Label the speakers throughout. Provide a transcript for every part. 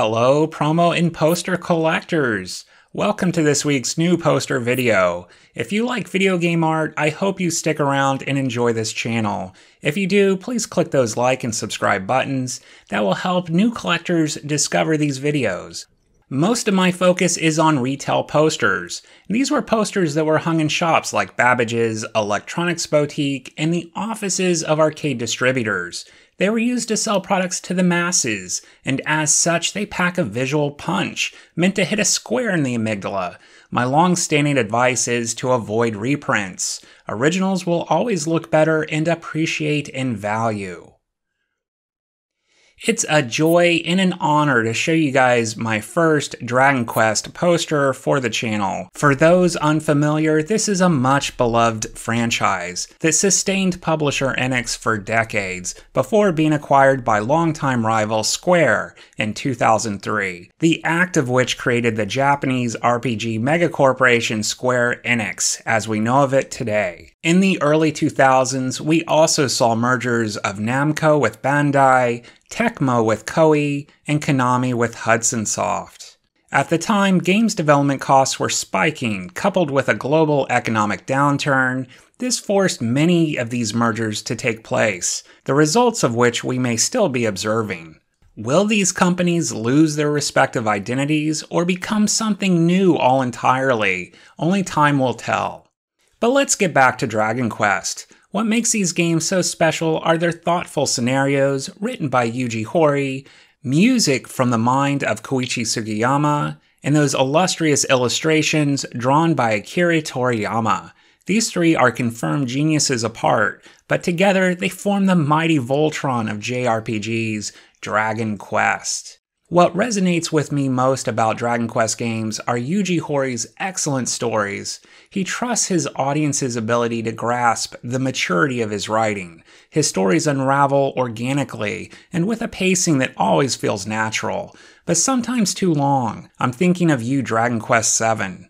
Speaker 1: Hello, promo and poster collectors! Welcome to this week's new poster video. If you like video game art, I hope you stick around and enjoy this channel. If you do, please click those like and subscribe buttons. That will help new collectors discover these videos. Most of my focus is on retail posters. These were posters that were hung in shops like Babbage's, Electronics Boutique, and the offices of arcade distributors. They were used to sell products to the masses, and as such they pack a visual punch, meant to hit a square in the amygdala. My long-standing advice is to avoid reprints. Originals will always look better and appreciate in value. It's a joy and an honor to show you guys my first Dragon Quest poster for the channel. For those unfamiliar, this is a much beloved franchise that sustained publisher Enix for decades before being acquired by longtime rival Square in 2003, the act of which created the Japanese RPG megacorporation Square Enix as we know of it today. In the early 2000s, we also saw mergers of Namco with Bandai, Tecmo with Koei, and Konami with Hudson Soft. At the time, games development costs were spiking, coupled with a global economic downturn. This forced many of these mergers to take place, the results of which we may still be observing. Will these companies lose their respective identities or become something new all entirely? Only time will tell. But let's get back to Dragon Quest. What makes these games so special are their thoughtful scenarios written by Yuji Horii, music from the mind of Koichi Sugiyama, and those illustrious illustrations drawn by Akira Toriyama. These three are confirmed geniuses apart, but together they form the mighty Voltron of JRPGs, Dragon Quest. What resonates with me most about Dragon Quest games are Yuji Horii's excellent stories. He trusts his audience's ability to grasp the maturity of his writing. His stories unravel organically and with a pacing that always feels natural, but sometimes too long. I'm thinking of Dragon Quest VII.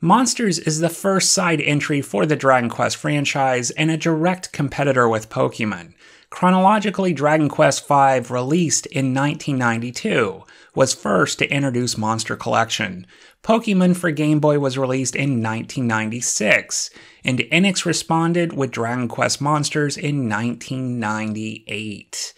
Speaker 1: Monsters is the first side entry for the Dragon Quest franchise and a direct competitor with Pokemon. Chronologically, Dragon Quest V, released in 1992, was first to introduce Monster Collection. Pokemon for Game Boy was released in 1996, and Enix responded with Dragon Quest Monsters in 1998.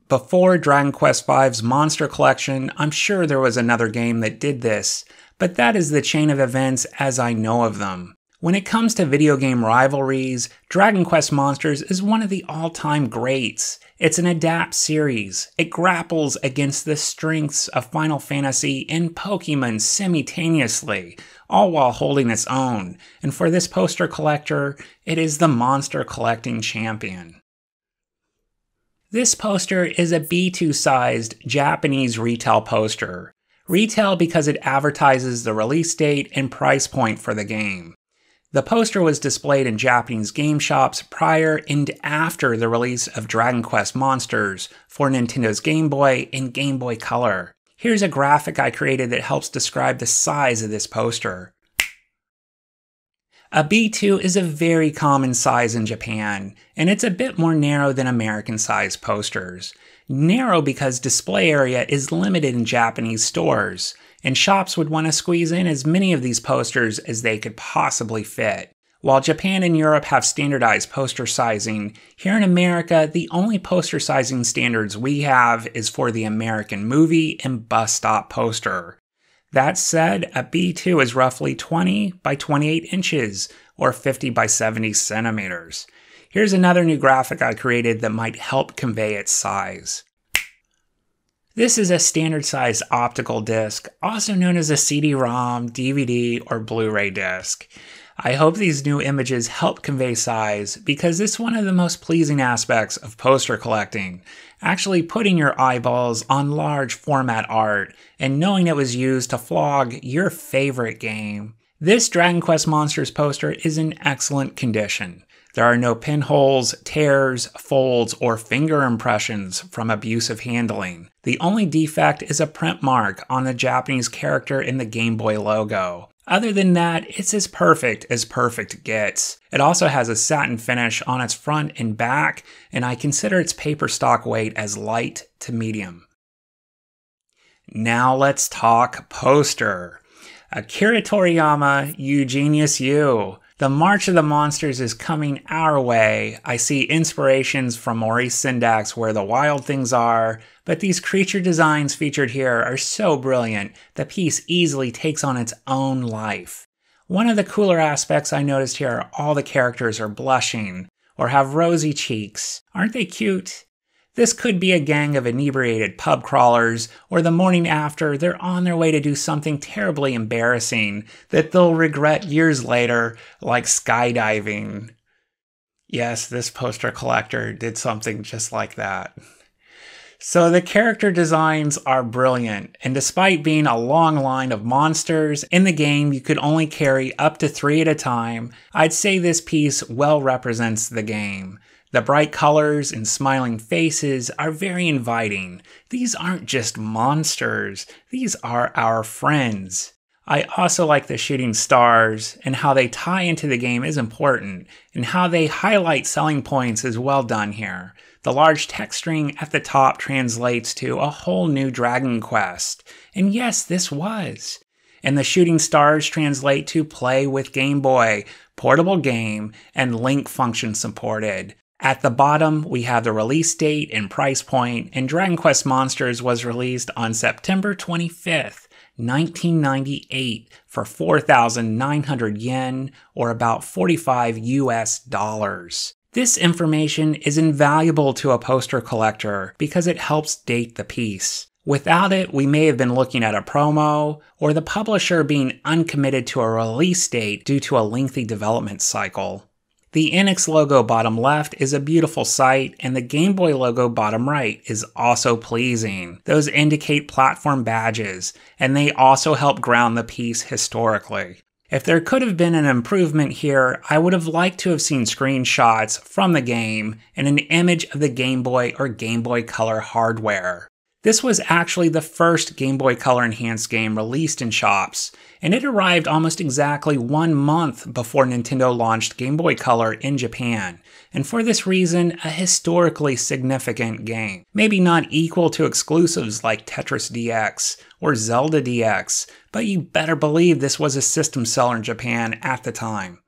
Speaker 1: Before Dragon Quest V's Monster Collection, I'm sure there was another game that did this, but that is the chain of events as I know of them. When it comes to video game rivalries, Dragon Quest Monsters is one of the all-time greats. It's an adapt series. It grapples against the strengths of Final Fantasy and Pokemon simultaneously, all while holding its own. And for this poster collector, it is the monster collecting champion. This poster is a B2-sized Japanese retail poster. Retail because it advertises the release date and price point for the game. The poster was displayed in Japanese game shops prior and after the release of Dragon Quest Monsters for Nintendo's Game Boy and Game Boy Color. Here's a graphic I created that helps describe the size of this poster. A B2 is a very common size in Japan, and it's a bit more narrow than American-sized posters. Narrow because display area is limited in Japanese stores, and shops would want to squeeze in as many of these posters as they could possibly fit. While Japan and Europe have standardized poster sizing, here in America, the only poster sizing standards we have is for the American movie and bus stop poster. That said, a B2 is roughly 20 by 28 inches, or 50 by 70 centimeters. Here's another new graphic I created that might help convey its size. This is a standard-sized optical disc, also known as a CD-ROM, DVD, or Blu-ray disc. I hope these new images help convey size because it's one of the most pleasing aspects of poster collecting. Actually putting your eyeballs on large format art and knowing it was used to flog your favorite game. This Dragon Quest Monsters poster is in excellent condition. There are no pinholes, tears, folds, or finger impressions from abusive handling. The only defect is a print mark on the Japanese character in the Game Boy logo. Other than that, it's as perfect gets. It also has a satin finish on its front and back, and I consider its paper stock weight as light to medium. Now let's talk poster. Akira Toriyama, you genius you. The March of the Monsters is coming our way. I see inspirations from Maurice Sendak's Where the Wild Things Are, but these creature designs featured here are so brilliant, the piece easily takes on its own life. One of the cooler aspects I noticed here are all the characters are blushing, or have rosy cheeks. Aren't they cute? This could be a gang of inebriated pub crawlers, or the morning after they're on their way to do something terribly embarrassing that they'll regret years later, like skydiving. Yes, this poster collector did something just like that. So the character designs are brilliant, and despite being a long line of monsters, in the game you could only carry up to 3 at a time, I'd say this piece well represents the game. The bright colors and smiling faces are very inviting. These aren't just monsters, these are our friends. I also like the shooting stars, and how they tie into the game is important, and how they highlight selling points is well done here. The large text string at the top translates to a whole new Dragon Quest, and yes, this was. And the shooting stars translate to play with Game Boy, portable game, and link function supported. At the bottom, we have the release date and price point, and Dragon Quest Monsters was released on September 25th, 1998 for 4,900 yen, or about $45 US. This information is invaluable to a poster collector because it helps date the piece. Without it, we may have been looking at a promo, or the publisher being uncommitted to a release date due to a lengthy development cycle. The Enix logo bottom left is a beautiful sight, and the Game Boy logo bottom right is also pleasing. Those indicate platform badges, and they also help ground the piece historically. If there could have been an improvement here, I would have liked to have seen screenshots from the game and an image of the Game Boy or Game Boy Color hardware. This was actually the first Game Boy Color Enhanced game released in shops, and it arrived almost exactly 1 month before Nintendo launched Game Boy Color in Japan, and for this reason, a historically significant game. Maybe not equal to exclusives like Tetris DX or Zelda DX, but you better believe this was a system seller in Japan at the time.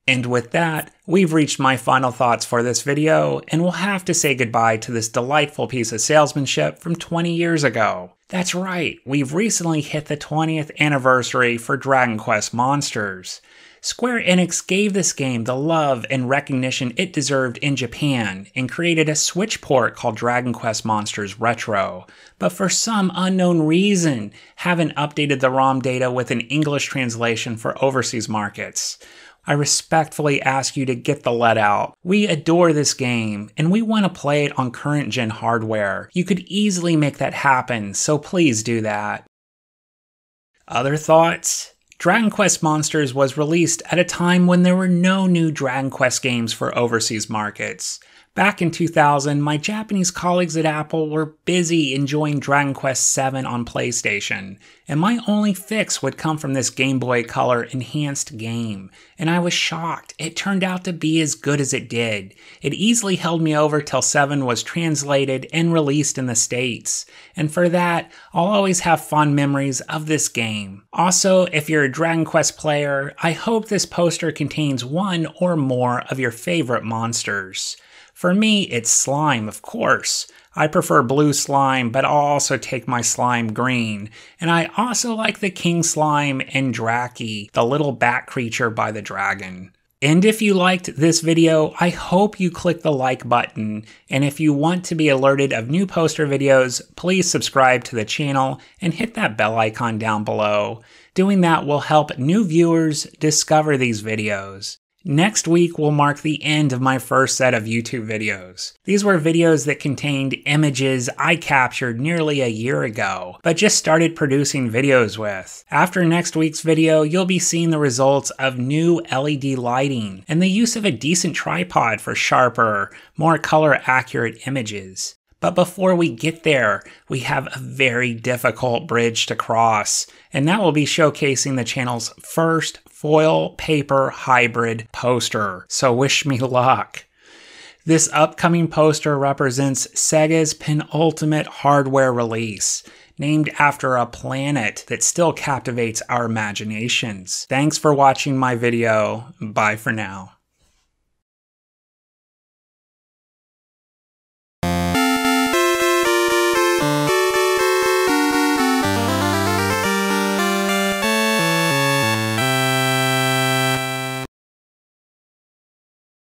Speaker 1: And with that, we've reached my final thoughts for this video, and we'll have to say goodbye to this delightful piece of salesmanship from 20 years ago. That's right, we've recently hit the 20th anniversary for Dragon Quest Monsters. Square Enix gave this game the love and recognition it deserved in Japan, and created a Switch port called Dragon Quest Monsters Retro, but for some unknown reason, haven't updated the ROM data with an English translation for overseas markets. I respectfully ask you to get the let out. We adore this game, and we want to play it on current gen hardware. You could easily make that happen, so please do that. Other thoughts? Dragon Quest Monsters was released at a time when there were no new Dragon Quest games for overseas markets. Back in 2000, my Japanese colleagues at Apple were busy enjoying Dragon Quest VII on PlayStation, and my only fix would come from this Game Boy Color Enhanced game, and I was shocked. It turned out to be as good as it did. It easily held me over till 7 was translated and released in the States, and for that, I'll always have fond memories of this game. Also, if you're a Dragon Quest player, I hope this poster contains one or more of your favorite monsters. For me, it's slime, of course. I prefer blue slime, but I'll also take my slime green. And I also like the king slime and Draki, the little bat creature by the dragon. And if you liked this video, I hope you click the like button. And if you want to be alerted of new poster videos, please subscribe to the channel and hit that bell icon down below. Doing that will help new viewers discover these videos. Next week will mark the end of my first set of YouTube videos. These were videos that contained images I captured nearly a year ago, but just started producing videos with. After next week's video, you'll be seeing the results of new LED lighting and the use of a decent tripod for sharper, more color-accurate images. But before we get there, we have a very difficult bridge to cross, and that will be showcasing the channel's first foil paper hybrid poster, so wish me luck. This upcoming poster represents Sega's penultimate hardware release, named after a planet that still captivates our imaginations. Thanks for watching my video. Bye for now.